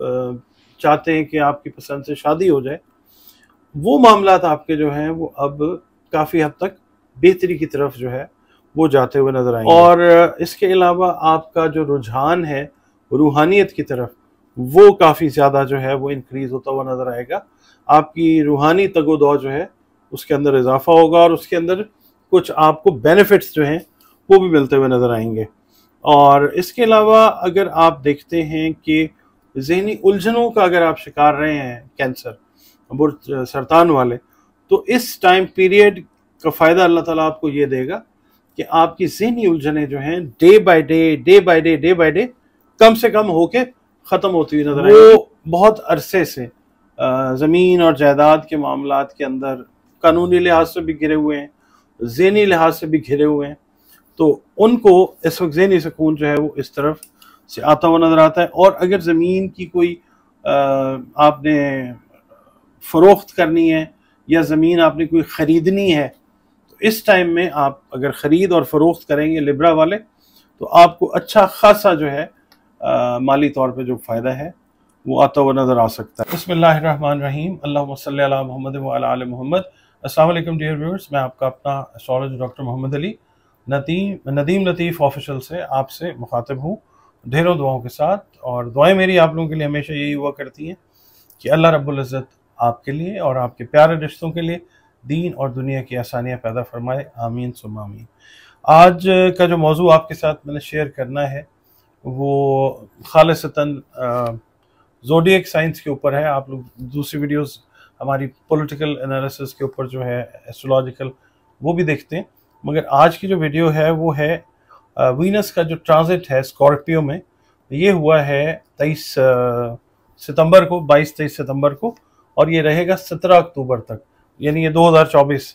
चाहते हैं कि आपकी पसंद से शादी हो जाए, वो मामलात आपके जो हैं वो अब काफ़ी हद तक बेहतरी की तरफ जो है वो जाते हुए नज़र आएंगे। और इसके अलावा आपका जो रुझान है रूहानियत की तरफ, वो काफ़ी ज़्यादा जो है वो इंक्रीज़ होता हुआ नज़र आएगा। आपकी रूहानी तगोदौ जो है उसके अंदर इजाफा होगा और उसके अंदर कुछ आपको बेनिफिट्स जो हैं वो भी मिलते हुए नज़र आएंगे। और इसके अलावा अगर आप देखते हैं कि ज़हनी उलझनों का अगर आप शिकार रहे हैं, कैंसर सरतान वाले, तो इस टाइम पीरियड का फ़ायदा अल्लाह ताला आपको ये देगा कि आपकी ज़हनी उलझनें जो हैं डे बाय डे कम से कम होके ख़त्म होती हुई नजर आएंगी। वो बहुत अरसे से ज़मीन और जायदाद के मामलात के अंदर कानूनी लिहाज से भी घिरे हुए हैं, ज़हनी लिहाज से भी घिरे हुए हैं, तो उनको इस वक्त ज़हनी सुकून जो है वो इस तरफ से आता हुआ नज़र आता है। और अगर ज़मीन की कोई आपने फ़रोख्त करनी है या ज़मीन आपने कोई ख़रीदनी है, तो इस टाइम में आप अगर ख़रीद और फ़रोख्त करेंगे लिब्रा वाले, तो आपको अच्छा खासा जो है माली तौर पे जो फ़ायदा है वो आता हुआ नज़र आ सकता है। बिस्मिल्लाहिर्रहमानिर्रहीम, अल्लाहुम्मा सल्ली अला मुहम्मद व अला आलि मुहम्मद। अस्सलाम वालेकुम डियर व्यूअर्स, मैं आपका अपना एस्ट्रोलॉजर डॉक्टर मोहम्मद अली नदीम लतीफ़ ऑफिशियल से आपसे मुखातिब हूँ ढेरों दुआओं के साथ। और दुआएं मेरी आप लोगों के लिए हमेशा यही हुआ करती हैं कि अल्लाह रब्बुल इज़्ज़त आपके लिए और आपके प्यारे रिश्तों के लिए दीन और दुनिया की आसानियाँ पैदा फरमाए, आमीन सुम्मा आमीन। आज का जो मौजू आपके साथ मैंने शेयर करना है वो खालिसतन ज़ोडिएक साइंस के ऊपर है। आप लोग दूसरी वीडियोस हमारी पॉलिटिकल एनालिसिस के ऊपर जो है एस्ट्रोलॉजिकल वो भी देखते हैं, मगर आज की जो वीडियो है वो है वीनस का जो ट्रांजिट है स्कॉर्पियो में, ये हुआ है 23 सितंबर को, 22-23 सितंबर को, और ये रहेगा 17 अक्टूबर तक, यानी ये 2024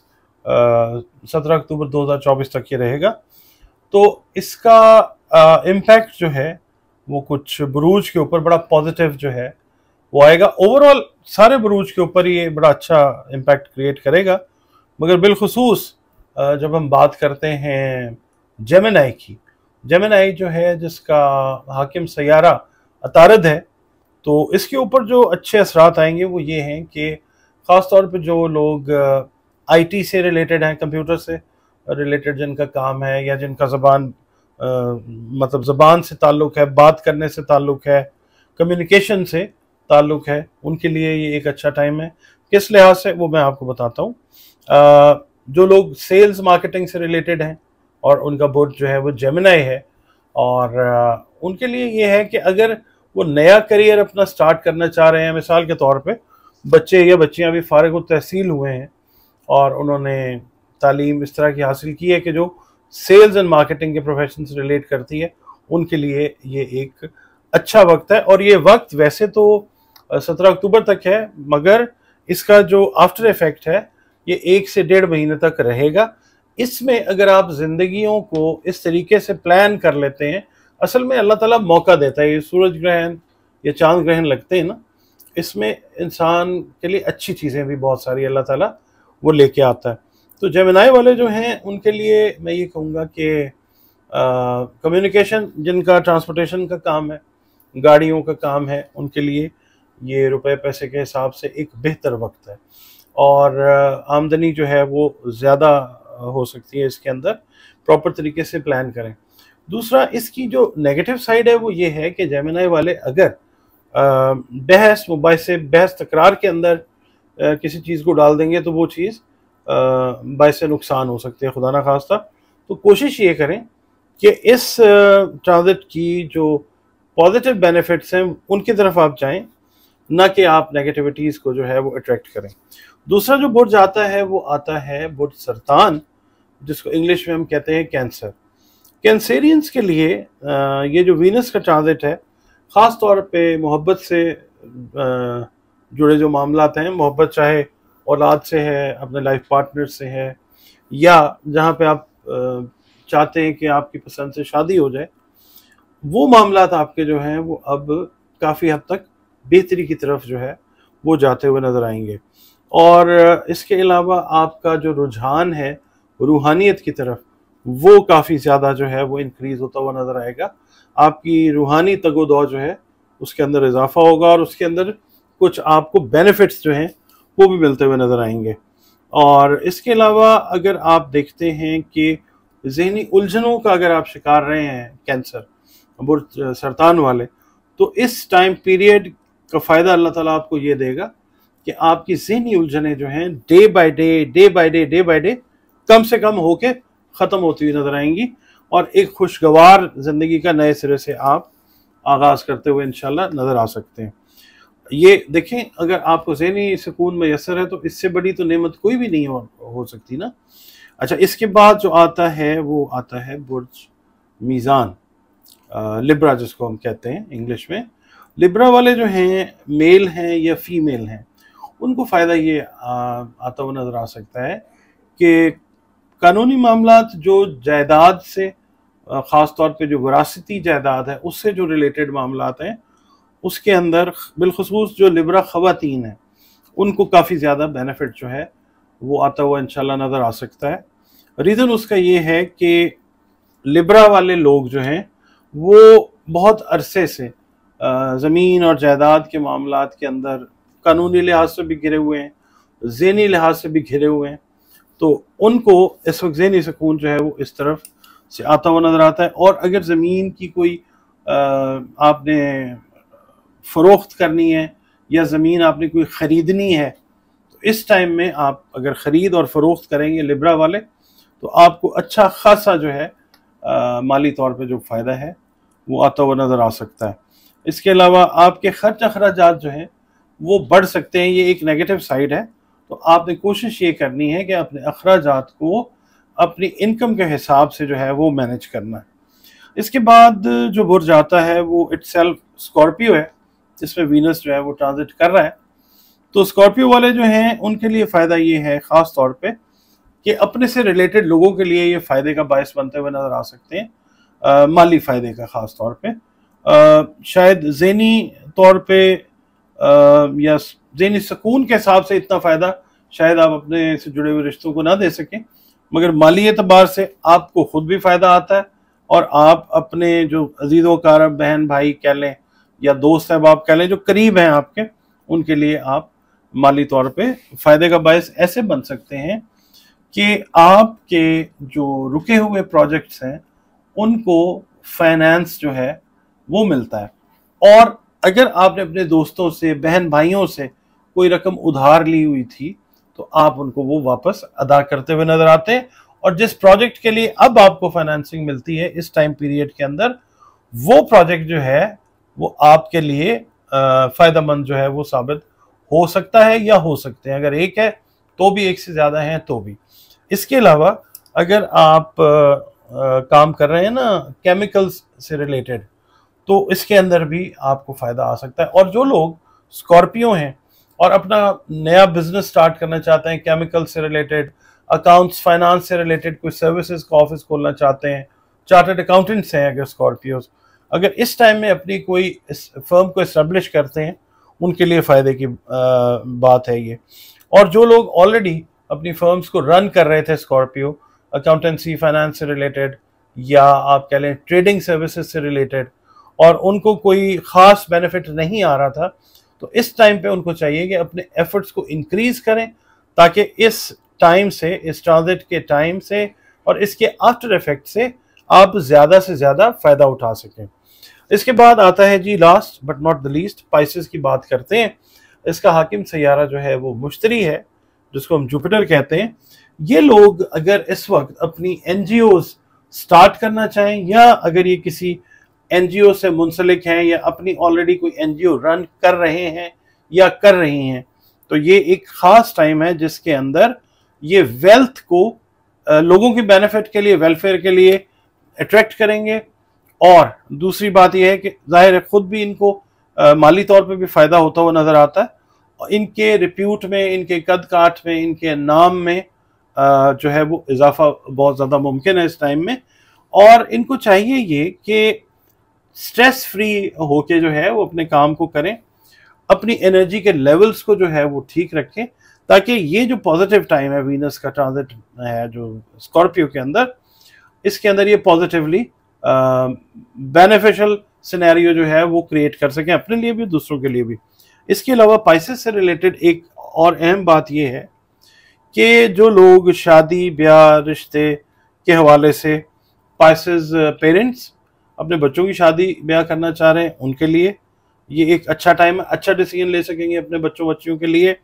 17 अक्टूबर 2024 तक ये रहेगा। तो इसका इम्पैक्ट जो है वो कुछ बुरूज के ऊपर बड़ा पॉजिटिव जो है वो आएगा। ओवरऑल सारे बुरूज के ऊपर ये बड़ा अच्छा इम्पैक्ट क्रिएट करेगा, मगर बिलखुसूस जब हम बात करते हैं जेमिनाई की, जेमिनाई जो है जिसका हाकिम सैयारा अतारद है, तो इसके ऊपर जो अच्छे असरात आएंगे वो ये हैं कि ख़ास तौर पे जो लोग आईटी से रिलेटेड हैं, कंप्यूटर से रिलेटेड जिनका काम है या जिनका मतलब ज़बान से ताल्लुक़ है, बात करने से ताल्लुक़ है, कम्युनिकेशन से ताल्लुक़ है, उनके लिए ये एक अच्छा टाइम है। किस लिहाज से वो मैं आपको बताता हूँ। जो लोग सेल्स मार्केटिंग से रिलेटेड हैं और उनका बुर्ज जो है वो जेमिनाई है, और उनके लिए ये है कि अगर वो नया करियर अपना स्टार्ट करना चाह रहे हैं, मिसाल के तौर पे बच्चे या बच्चियां अभी फारिग तहसील हुए हैं और उन्होंने तालीम इस तरह की हासिल की है कि जो सेल्स एंड मार्केटिंग के प्रोफेशन से रिलेट करती है, उनके लिए ये एक अच्छा वक्त है। और ये वक्त वैसे तो 17 अक्टूबर तक है, मगर इसका जो आफ्टर इफेक्ट है ये 1 से 1.5 महीने तक रहेगा। इसमें अगर आप जिंदगियों को इस तरीके से प्लान कर लेते हैं, असल में अल्लाह ताला मौका देता है। ये सूरज ग्रहण या चांद ग्रहण लगते हैं ना, इसमें इंसान के लिए अच्छी चीज़ें भी बहुत सारी अल्लाह ताला वो लेके आता है। तो जेमिनाई वाले जो हैं उनके लिए मैं ये कहूँगा कि कम्युनिकेशन, जिनका ट्रांसपोर्टेशन का काम है, गाड़ियों का काम है, उनके लिए ये रुपए पैसे के हिसाब से एक बेहतर वक्त है और आमदनी जो है वो ज़्यादा हो सकती है इसके अंदर, प्रॉपर तरीके से प्लान करें। दूसरा, इसकी जो नेगेटिव साइड है वो ये है कि जेमिनाई वाले अगर बहस मुबाहिसे, बहस तकरार के अंदर किसी चीज़ को डाल देंगे तो वो चीज़ बायसे नुकसान हो सकती है, खुदा ना खास्ता। तो कोशिश ये करें कि इस ट्रांजिट की जो पॉजिटिव बेनिफिट्स हैं उनकी तरफ आप जाएं, ना कि आप नेगेटिविटीज़ को जो है वो अट्रैक्ट करें। दूसरा जो बुर्ज आता है वो आता है बुर्ज सरतान, जिसको इंग्लिश में हम कहते हैं कैंसर। कैंसेरियंस के लिए ये जो वीनस का ट्रांजिट है, ख़ास तौर पे मोहब्बत से जुड़े जो मामलात हैं, मोहब्बत चाहे औलाद से है, अपने लाइफ पार्टनर से है, या जहाँ पे आप चाहते हैं कि आपकी पसंद से शादी हो जाए, वो मामलात आपके जो हैं वो अब काफ़ी हद तक बेहतरी की तरफ जो है वो जाते हुए नज़र आएंगे। और इसके अलावा आपका जो रुझान है रूहानियत की तरफ, वो काफ़ी ज़्यादा जो है वो इंक्रीज़ होता हुआ नज़र आएगा। आपकी रूहानी तगोदौ जो है اس کے اندر اضافہ ہوگا اور اس کے اندر کچھ آپ کو بینیفٹس جو ہیں وہ بھی ملتے ہوئے نظر آئیں گے۔ اور اس کے علاوہ اگر آپ دیکھتے ہیں کہ ذہنی الجھنوں کا اگر آپ شکار رہے ہیں، کینسر، سرطان والے، تو اس ٹائم پیریڈ کا فائدہ اللہ تعالیٰ آپ کو یہ دے گا کہ آپ کی ذہنی الجھنیں جو ہیں ڈے بائی ڈے کم سے کم ہو کے ختم ہوتی ہوئی نظر آئیں گی، اور ایک خوشگوار زندگی کا نئے سرے سے آپ آغاز کرتے ہوئے انشاءاللہ نظر آ سکتے ہیں۔ یہ دیکھیں، اگر آپ کو ذہنی سکون میسر ہے تو اس سے بڑی تو نعمت کوئی بھی نہیں ہو سکتی نا۔ اچھا، اس کے بعد جو آتا ہے وہ آتا ہے برج میزان، لبرا جس کو ہم کہتے ہیں انگلش میں۔ لبرا والے جو ہیں، میل ہیں یا فیمیل ہیں، ان کو فائدہ یہ آتا ہوا نظر آ سکتا ہے کہ قانونی معاملات جو جائیداد سے، خاص طور پہ جو وراثتی جائیداد ہے اس سے جو ریلیٹڈ معاملات ہیں، اس کے اندر بالخصوص جو لبرا خواتین ہیں ان کو کافی زیادہ بینیفٹ جو ہے وہ آتا ہوا انشاءاللہ نظر آ سکتا ہے۔ ریزن اس کا یہ ہے کہ لبرا والے لوگ جو ہیں وہ بہت عرصے سے زمین اور جائیداد کے معاملات کے اندر قانونی لحاظ سے بھی گھرے ہوئے ہیں، ذہنی لحاظ سے بھی گھرے ہوئے ہیں، تو ان کو اس وقت ذہنی سکون جو ہے وہ اس طرف سے آتا ہوا نظر آتا ہے۔ اور اگر زمین کی کوئی آپ نے فروخت کرنی ہے یا زمین آپ نے کوئی خریدنی ہے، تو اس ٹائم میں آپ اگر خرید اور فروخت کریں گے لبرا والے، تو آپ کو اچھا خاصا جو ہے مالی طور پہ جو فائدہ ہے وہ آتا ہوا نظر آ سکتا ہے۔ اس کے علاوہ آپ کے خرچ اخراجات جو ہیں وہ بڑھ سکتے ہیں، یہ ایک نیگیٹو سائیڈ ہے، تو آپ نے کوشش یہ کرنی ہے کہ اپنے اخراجات کو اپنی انکم کے حساب سے جو ہے وہ مینیج کرنا ہے۔ اس کے بعد جو برج آتا ہے وہ اٹ سیلف اسکارپیو ہے، جس میں وینس جو ہے وہ ٹرانزٹ کر رہا ہے۔ تو اسکارپیو والے جو ہیں ان کے لیے فائدہ یہ ہے خاص طور پہ کہ اپنے سے ریلیٹڈ لوگوں کے لیے یہ فائدے کا باعث بنتے ہوئے نظر آ سکتے ہیں، مالی فائدے کا خاص طور پہ، شاید ذہنی طور پہ یا ذہنی سکون کے حساب سے اتنا فائدہ شاید آپ اپنے سے جڑے ہوئے رشتوں کو نہ دے سکیں، مگر مالی اعتبار سے آپ کو خود بھی فائدہ آتا ہے، اور آپ اپنے جو عزیز و اقارب، بہن بھائی کہہ لیں یا دوست احباب کہہ لیں جو قریب ہیں آپ کے، ان کے لیے آپ مالی طور پہ فائدے کا باعث ایسے بن سکتے ہیں کہ آپ کے جو رکے ہوئے پروجیکٹس ہیں ان کو فائنانس جو ہے وہ ملتا ہے، اور اگر آپ نے اپنے دوستوں سے، بہن بھائیوں سے کوئی رقم ادھار لی ہوئی تھی تو آپ ان کو وہ واپس ادا کرتے ہوئے نظر آتے ہیں، اور جس پروجیکٹ کے لیے اب آپ کو فائنانسنگ ملتی ہے اس ٹائم پیریڈ کے اندر، وہ پروجیکٹ جو ہے وہ آپ کے لیے فائدہ مند جو ہے وہ ثابت ہو سکتا ہے یا ہو سکتے ہیں، اگر ایک ہے تو بھی، ایک سے زیادہ ہیں تو بھی۔ اس کے علاوہ اگر آپ کام کر رہے ہیں نا کیمیکلز سے ریلیٹڈ، تو اس کے اندر بھی آپ کو فائدہ آ سکتا ہے۔ اور جو لوگ اسکارپیو ہیں اور اپنا نیا بزنس سٹارٹ کرنا چاہتے ہیں کیمیکل سے ریلیٹڈ، اکاؤنٹس، فائنانس سے ریلیٹڈ کوئی سروسز کا آفس کھولنا چاہتے ہیں، چارٹرڈ اکاؤنٹنٹس ہیں اگر اسکارپیوز، اگر اس ٹائم میں اپنی کوئی فرم کو اسٹیبلش کرتے ہیں، ان کے لیے فائدے کی بات ہے یہ۔ اور جو لوگ آلریڈی اپنی فرمز کو رن کر رہے تھے اسکارپیو، اکاؤنٹنسی، فائنانس سے ریلیٹڈ، یا آپ کہہ لیں ٹریڈنگ سروسز سے ریلیٹڈ، اور ان کو کوئی خاص بینیفٹ نہیں آ رہا تھا، تو اس ٹائم پہ ان کو چاہیے کہ اپنے ایفرٹس کو انکریز کریں، تاکہ اس ٹائم سے، اس ٹرانزٹ کے ٹائم سے اور اس کے آفٹر ایفیکٹ سے آپ زیادہ سے زیادہ فائدہ اٹھا سکیں۔ اس کے بعد آتا ہے جی last but not the least, پائسز کی بات کرتے ہیں۔ اس کا حاکم سیارہ جو ہے وہ مشتری ہے، جس کو ہم جوپیٹر کہتے ہیں۔ یہ لوگ اگر اس وقت اپنی این جی اوز سٹارٹ کرنا چاہیں، یا اگر یہ کسی این جی او سے منسلک ہیں یا اپنی آلریڈی کوئی این جی او رن کر رہے ہیں یا کر رہی ہیں، تو یہ ایک خاص ٹائم ہے جس کے اندر یہ ویلتھ کو لوگوں کی بینیفٹ کے لیے، ویلفیئر کے لیے اٹریکٹ کریں گے، اور دوسری بات یہ ہے کہ ظاہر ہے خود بھی ان کو مالی طور پہ بھی فائدہ ہوتا ہوا نظر آتا ہے، ان کے ریپیوٹ میں، ان کے قد کاٹ میں، ان کے نام میں جو ہے وہ اضافہ بہت زیادہ ممکن ہے اس ٹائم میں۔ اور ان کو چاہیے یہ کہ سٹریس فری ہو کے جو ہے وہ اپنے کام کو کریں، اپنی انرجی کے لیولز کو جو ہے وہ ٹھیک رکھیں، تاکہ یہ جو پازیٹیو ٹائم ہے، وینس کا ٹرانزٹ ہے جو اسکارپیو کے اندر، اس کے اندر یہ پازیٹیولی بینیفیشل सिनेरियो जो है वो क्रिएट कर सकें, अपने लिए भी दूसरों के लिए भी। इसके अलावा पाइसेस से रिलेटेड एक और अहम बात ये है कि जो लोग शादी ब्याह रिश्ते के हवाले से पाइसेस पेरेंट्स अपने बच्चों की शादी ब्याह करना चाह रहे हैं, उनके लिए ये एक अच्छा टाइम है, अच्छा डिसीजन ले सकेंगे अपने बच्चों बच्चियों के लिए।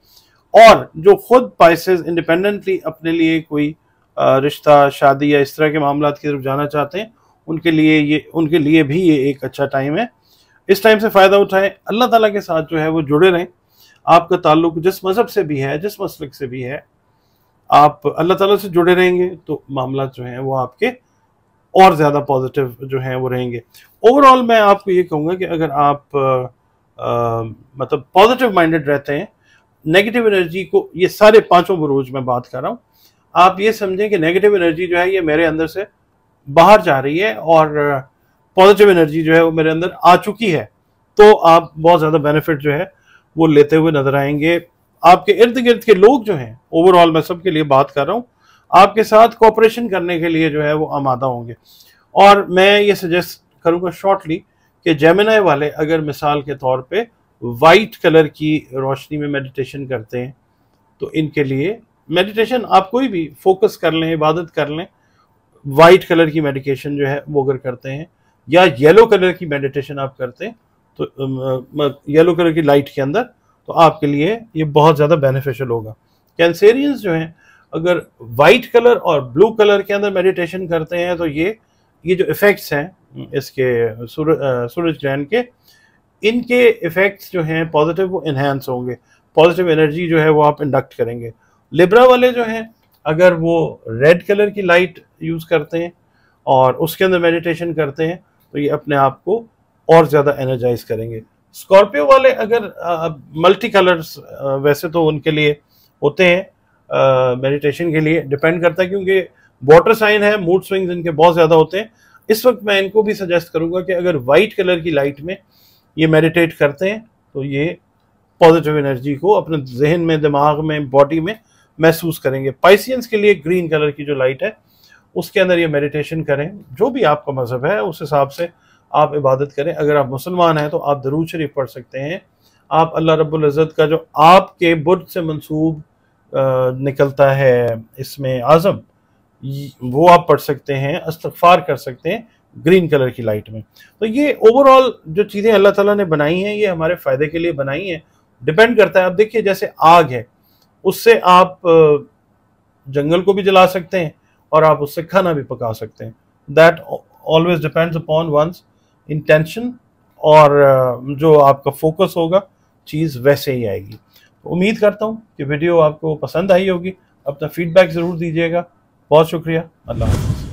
और जो खुद पाइसेस इंडिपेंडेंटली अपने लिए कोई रिश्ता शादी या इस तरह के मामला की तरफ जाना चाहते हैं, उनके लिए भी ये एक अच्छा टाइम है। इस टाइम से फ़ायदा उठाएं, अल्लाह ताला के साथ जो है वो जुड़े रहें। आपका ताल्लुक जिस मज़हब से भी है, जिस मसलक से भी है, आप अल्लाह ताला से जुड़े रहेंगे तो मामला जो हैं वो आपके और ज़्यादा पॉजिटिव जो हैं वो रहेंगे। ओवरऑल मैं आपको ये कहूँगा कि अगर आप मतलब पॉजिटिव माइंडेड रहते हैं, नेगेटिव एनर्जी को, ये सारे पांचों बुरूज में बात कर रहा हूँ, आप ये समझें कि नेगेटिव एनर्जी जो है ये मेरे अंदर से बाहर जा रही है और पॉजिटिव एनर्जी जो है वो मेरे अंदर आ चुकी है, तो आप बहुत ज़्यादा बेनिफिट जो है वो लेते हुए नजर आएंगे। आपके इर्द गिर्द के लोग जो हैं, ओवरऑल मैं सबके लिए बात कर रहा हूँ, आपके साथ कोऑपरेशन करने के लिए जो है वो आमादा होंगे। और मैं ये सजेस्ट करूँगा शॉर्टली कि जेमिनी वाले अगर मिसाल के तौर पे वाइट कलर की रोशनी में मेडिटेशन करते हैं तो इनके लिए मेडिटेशन, आप कोई भी फोकस कर लें, इबादत कर लें, वाइट कलर की मेडिटेशन जो है वो अगर करते हैं, या येलो कलर की मेडिटेशन आप करते हैं तो येलो कलर की लाइट के अंदर, तो आपके लिए ये बहुत ज़्यादा बेनिफिशियल होगा। कैंसेरियंस जो हैं अगर वाइट कलर और ब्लू कलर के अंदर मेडिटेशन करते हैं तो ये जो इफ़ेक्ट्स हैं इसके सूरज ग्रहण के, इनके इफ़ेक्ट्स जो हैं पॉजिटिव वो इन्हांस होंगे, पॉजिटिव एनर्जी जो है वो आप इंडक्ट करेंगे। लिब्रा वाले जो हैं अगर वो रेड कलर की लाइट यूज़ करते हैं और उसके अंदर मेडिटेशन करते हैं तो ये अपने आप को और ज़्यादा एनर्जाइज करेंगे। स्कॉर्पियो वाले अगर मल्टी कलर्स वैसे तो उनके लिए होते हैं मेडिटेशन के लिए, डिपेंड करता है क्योंकि वाटर साइन है, मूड स्विंग्स इनके बहुत ज़्यादा होते हैं। इस वक्त मैं इनको भी सजेस्ट करूँगा कि अगर वाइट कलर की लाइट में ये मेडिटेट करते हैं तो ये पॉजिटिव एनर्जी को अपने जहन में, दिमाग में, बॉडी में महसूस करेंगे। पाइसियंस के लिए ग्रीन कलर की जो लाइट है उसके अंदर ये मेडिटेशन करें। जो भी आपका मज़हब है उस हिसाब से आप इबादत करें। अगर आप मुसलमान हैं तो आप दरूद शरीफ पढ़ सकते हैं। आप अल्लाह रब्बुल इज़्ज़त का जो आपके बुर्द से मंसूब निकलता है इसमें आज़म, वो आप पढ़ सकते हैं, इस्तिग़फ़ार कर सकते हैं ग्रीन कलर की लाइट में। तो ये ओवरऑल जो चीज़ें अल्लाह ताला ने बनाई हैं ये हमारे फ़ायदे के लिए बनाई हैं। डिपेंड करता है, आप देखिए जैसे आग है, उससे आप जंगल को भी जला सकते हैं और आप उससे खाना भी पका सकते हैं। That always depends upon one's intention, और जो आपका फोकस होगा चीज़ वैसे ही आएगी। तो उम्मीद करता हूँ कि वीडियो आपको पसंद आई होगी। अपना फीडबैक ज़रूर दीजिएगा। बहुत शुक्रिया। अल्लाह हाफ़िज़।